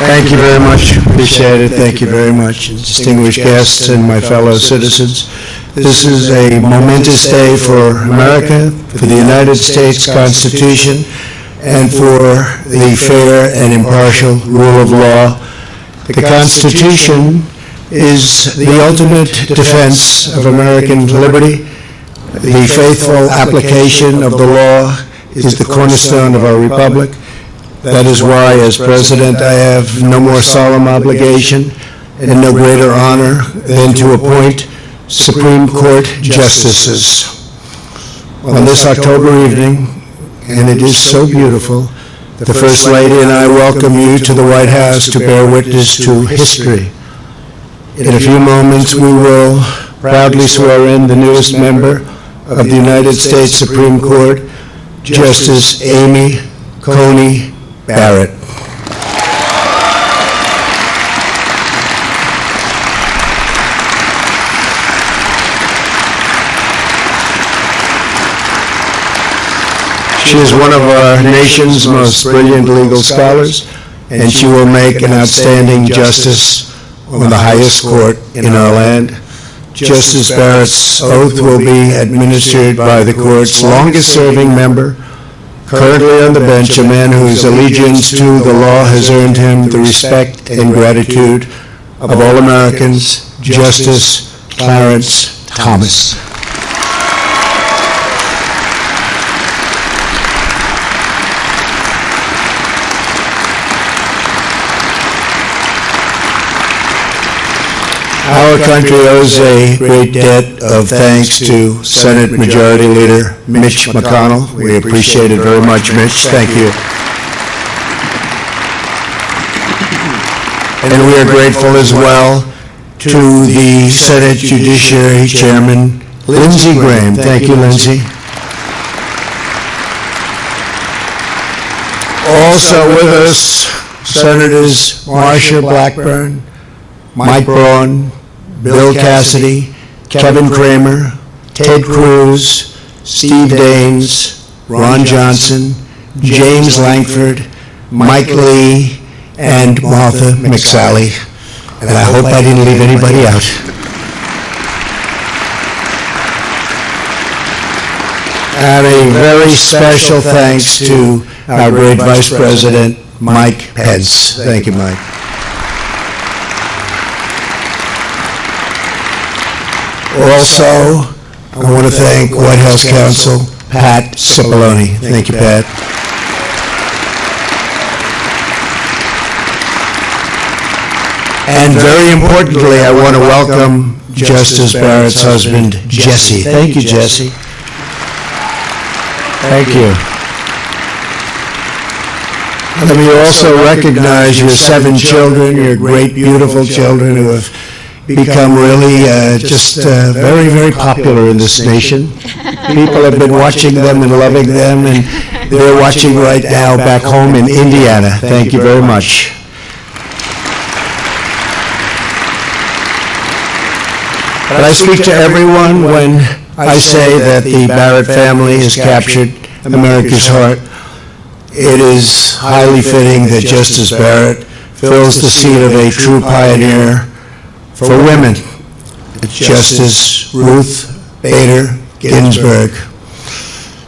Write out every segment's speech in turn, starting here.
Thank you very much. Appreciate it. Thank you very much. Distinguished guests and my fellow citizens. This is a momentous day for America, for the United States Constitution, and for the fair and impartial rule of law. The Constitution is the ultimate defense of American liberty. The faithful application of the law is the cornerstone of our republic. That is why, as President, I have no more solemn obligation and no greater honor than to appoint Supreme Court justices. On this October evening, and it is so beautiful, the First Lady and I welcome you to the White House to bear witness to history. In a few moments, we will proudly swear in the newest member of the United States Supreme Court, Justice Amy Coney Barrett. She is one of our nation's most brilliant legal scholars, and she will make an outstanding justice on the highest court in our land. Justice Barrett's oath will be administered by the court's longest-serving member, currently on the bench, a man whose allegiance to the law has earned him the respect and gratitude of all Americans, Justice Clarence Thomas. Our country owes a great debt of thanks to Senate Majority Leader Mitch McConnell. We appreciate it very much, Mitch. Thank you. And we are grateful as well to the Senate Judiciary Chairman, Lindsey Graham. Thank you, Lindsey. Also with us, Senators Marsha Blackburn, Mike Braun, Bill Cassidy, Kevin Cramer, Ted Cruz, Steve Daines, Ron Johnson, James Lankford, Mike Lee, and Martha McSally. And I hope I didn't leave anybody out. And a very special thanks to our great Vice President, Mike Pence. Thank you, Mike. Also, I want to thank White House Counsel Pat Cipollone. Thank you, Pat. And very importantly, I want to welcome Justice Barrett's husband, Jesse. Thank you, Jesse. Thank you. Let me also recognize your 7 children, your great, beautiful children who have become really very, very popular in this nation. People have been watching them and loving them, and they're watching right now back home in Indiana. Thank you very much. But I speak to everyone when I say that the Barrett family has captured America's heart. It is highly fitting that Justice Barrett fills the seat of a true pioneer for women. Justice Ruth Bader Ginsburg.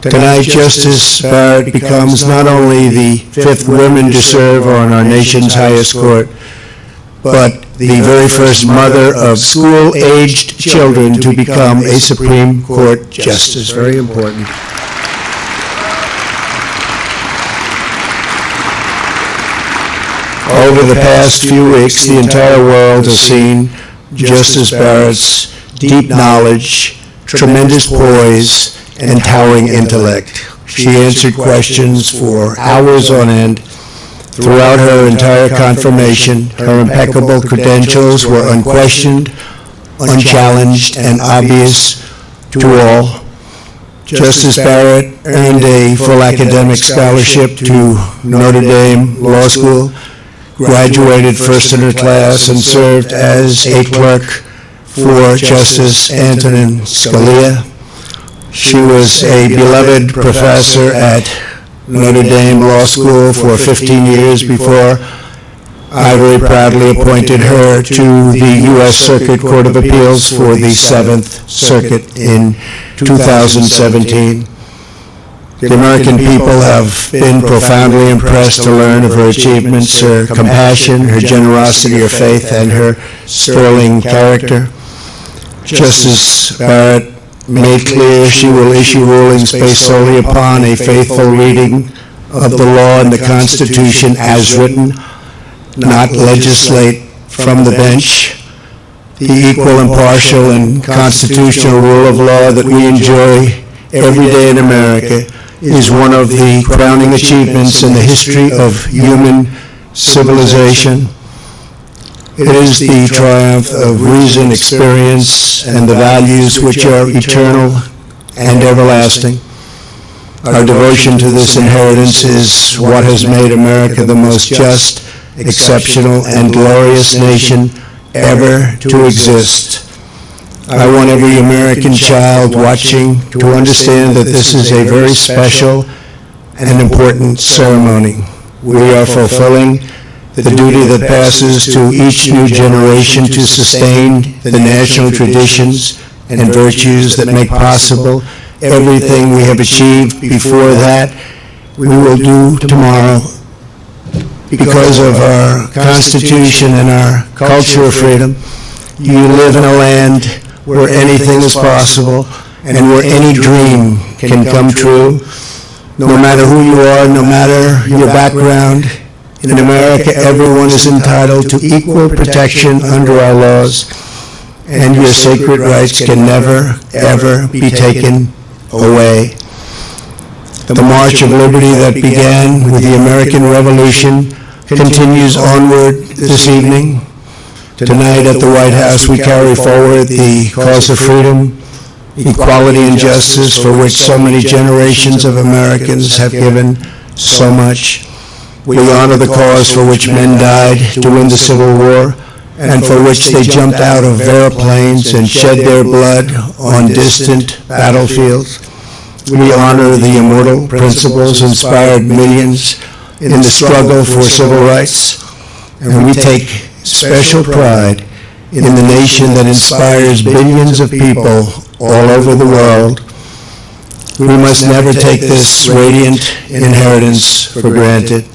Tonight, Justice Barrett becomes not only the 5th woman to serve on our nation's highest court, but the very first mother of school-aged children to become a Supreme Court justice. Very important. Over the past few weeks, the entire world has seen Justice Barrett's deep knowledge, tremendous poise, and towering intellect. She answered questions for hours on end. Throughout her entire confirmation, her impeccable credentials were unquestioned, unchallenged, and obvious to all. Justice Barrett earned a full academic scholarship to Notre Dame Law School, graduated first in her class, and served as a clerk for Justice Antonin Scalia. She was a beloved professor at Notre Dame Law School for 15 years before I very proudly appointed her to the U.S. Circuit Court of Appeals for the 7th Circuit in 2017. The American people have been profoundly impressed to learn of her achievements, her compassion, her generosity, her faith, and her sterling character. Justice Barrett made clear she will issue rulings based solely upon a faithful reading of the law and the Constitution as written, not legislate from the bench. The equal, impartial, and constitutional rule of law that we enjoy every day in America is one of the crowning achievements in the history of human civilization. It is the triumph of reason, experience, and the values which are eternal and everlasting. Our devotion to this inheritance is what has made America the most just, exceptional, and glorious nation ever to exist. I want every American child watching to understand that this is a very special and important ceremony. We are fulfilling the duty that passes to each new generation to sustain the national traditions and virtues that make possible everything we have achieved before that we will do tomorrow. Because of our Constitution and our culture of freedom, you live in a land where anything is possible and where any dream can come true. No matter who you are, no matter your background, in America everyone is entitled to equal protection under our laws, and your sacred rights can never, ever be taken away. The march of liberty that began with the American Revolution continues onward this evening. Tonight at the White House, we carry forward the cause of freedom, equality, and justice for which so many generations of Americans have given so much. We honor the cause for which men died to win the Civil War and for which they jumped out of airplanes and shed their blood on distant battlefields. We honor the immortal principles inspired millions in the struggle for civil rights, and we take special pride in the nation that inspires billions of people all over the world. We must never take this radiant inheritance for granted.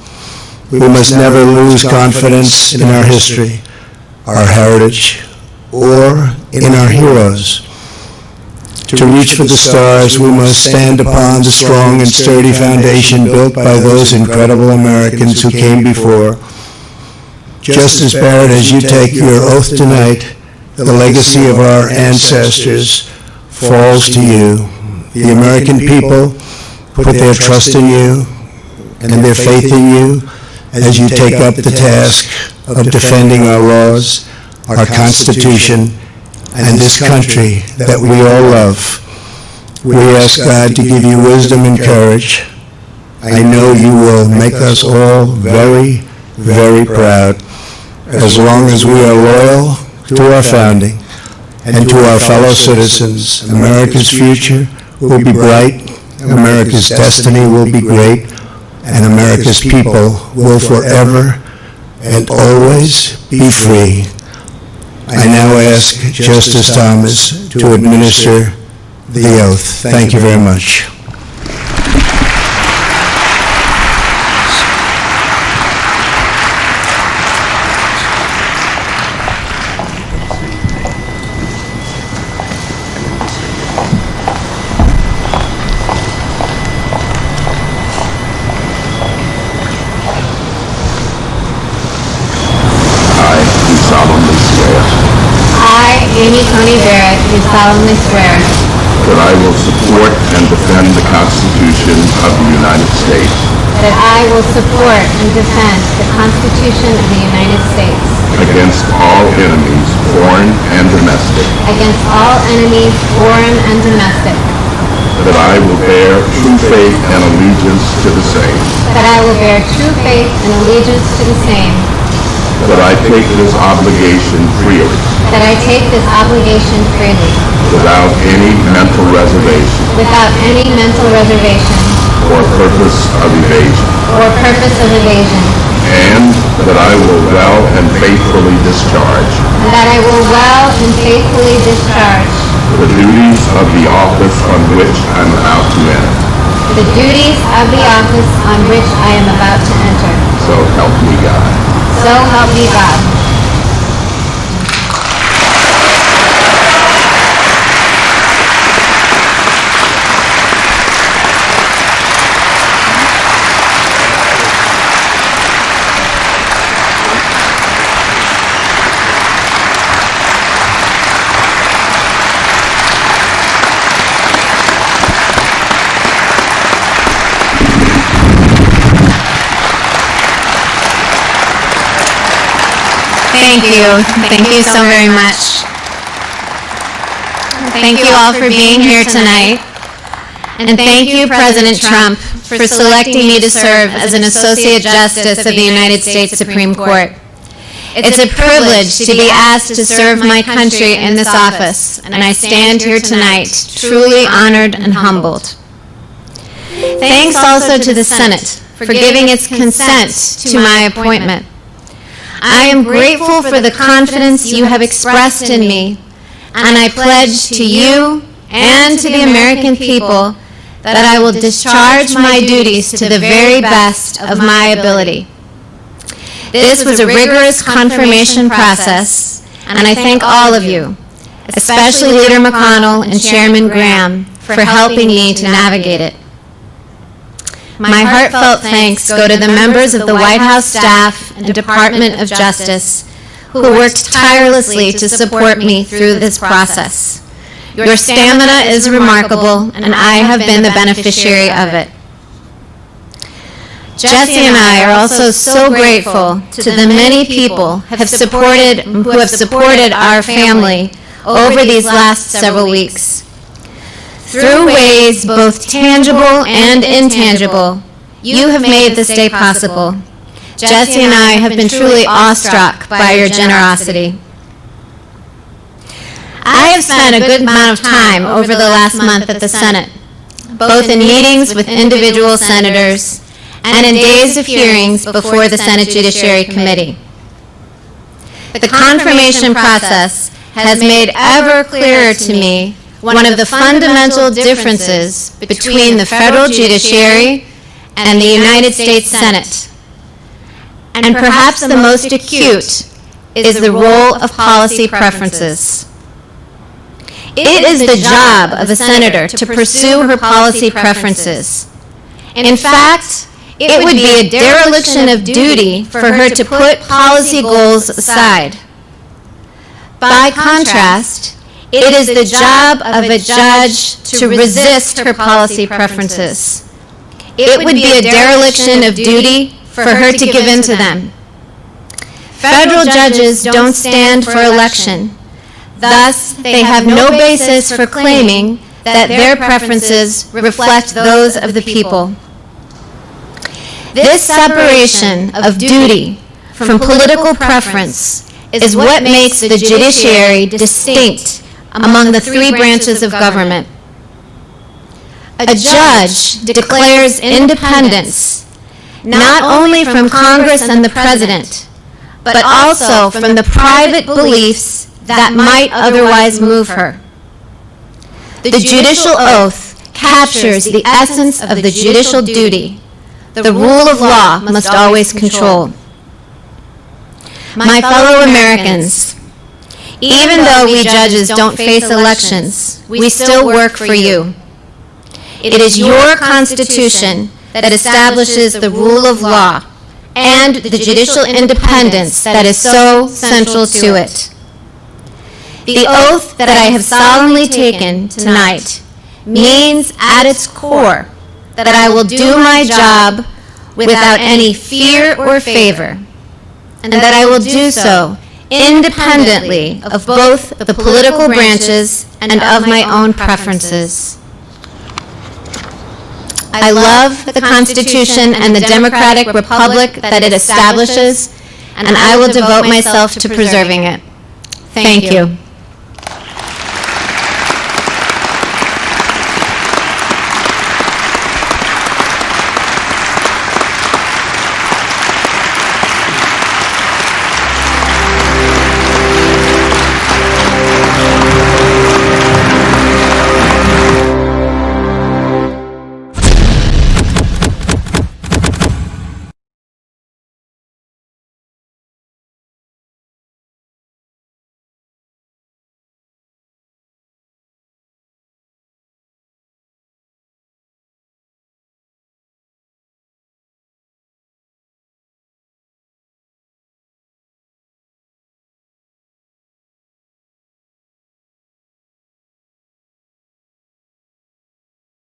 We must never lose confidence in our history, our heritage, or in our heroes. To reach for the stars, we must stand upon the strong and sturdy foundation built by those incredible Americans who came before. Justice Barrett, as you take your oath tonight, the legacy of our ancestors falls to you. The American people put their trust in you and their faith in you as you take up the task of defending our laws, our Constitution, and this country that we all love. We ask God to give you wisdom and courage. I know you will make us all very, very proud, as long as we are loyal to our founding and to our fellow citizens. America's future will be bright, America's destiny will be great, and America's people will forever and always be free. I now ask Justice Thomas to administer the oath. Thank you very much. Coney Barrett, do solemnly swear that I will support and defend the Constitution of the United States that I will support and defend the Constitution of the United States against all enemies, foreign and domestic, against all enemies, foreign and domestic, that I will bear true faith and allegiance to the same, that I will bear true faith and allegiance to the same, that I take this obligation freely, that I take this obligation freely, without any mental reservation without any mental reservation or purpose of evasion, or purpose of evasion, and that I will well and faithfully discharge the duties of the office on which I'm about to enter. So help me God. So help me God. Thank you. Thank you so very much. Thank you all for being here tonight. And thank you, President Trump, for selecting me to serve as an Associate Justice of the United States Supreme Court. It's a privilege to be asked to serve my country in this office, and I stand here tonight truly honored and humbled. Thanks also to the Senate for giving its consent to my appointment. I am grateful for the confidence you have expressed in me, and I pledge to you and to the American people that I will discharge my duties to the very best of my ability. This was a rigorous confirmation process, and I thank all of you, especially Leader McConnell and Chairman Graham, for helping me to navigate it. My heartfelt thanks go to the members of the White House staff and Department of Justice who worked tirelessly to support me through this process. Your stamina is remarkable, and I have been the beneficiary of it. Jesse and I are also so grateful to the many people who have supported our family over these last several weeks. Through ways both tangible and intangible, you have made this day possible. Jesse and I have been truly awestruck by your generosity. I have spent a good amount of time over the last month at the Senate, both in meetings with individual senators and in days of hearings before the Senate Judiciary Committee. The confirmation process has made ever clearer to me one of the fundamental differences between the federal judiciary and the United States Senate. And perhaps the most acute is the role of policy preferences. It is the job of a senator to pursue her policy preferences. In fact, it would be a dereliction of duty for her to put policy goals aside. By contrast, it is the job of a judge to resist her policy preferences. It would be a dereliction of duty for her to give in to them. Federal judges don't stand for election. Thus, they have no basis for claiming that their preferences reflect those of the people. This separation of duty from political preference is what makes the judiciary distinct among the three branches of government. A judge declares independence not only from Congress and the President, but also from the private beliefs that might otherwise move her. The judicial oath captures the essence of the judicial duty. The rule of law must always control. My fellow Americans, even though we judges don't face elections, we still work for you. It is your Constitution that establishes the rule of law and the judicial independence that is so central to it. The oath that I have solemnly taken tonight means at its core that I will do my job without any fear or favor, and that I will do so independently of both the political branches and of my own preferences. I love the Constitution and the democratic republic that it establishes, and I will devote myself to preserving it. Thank you.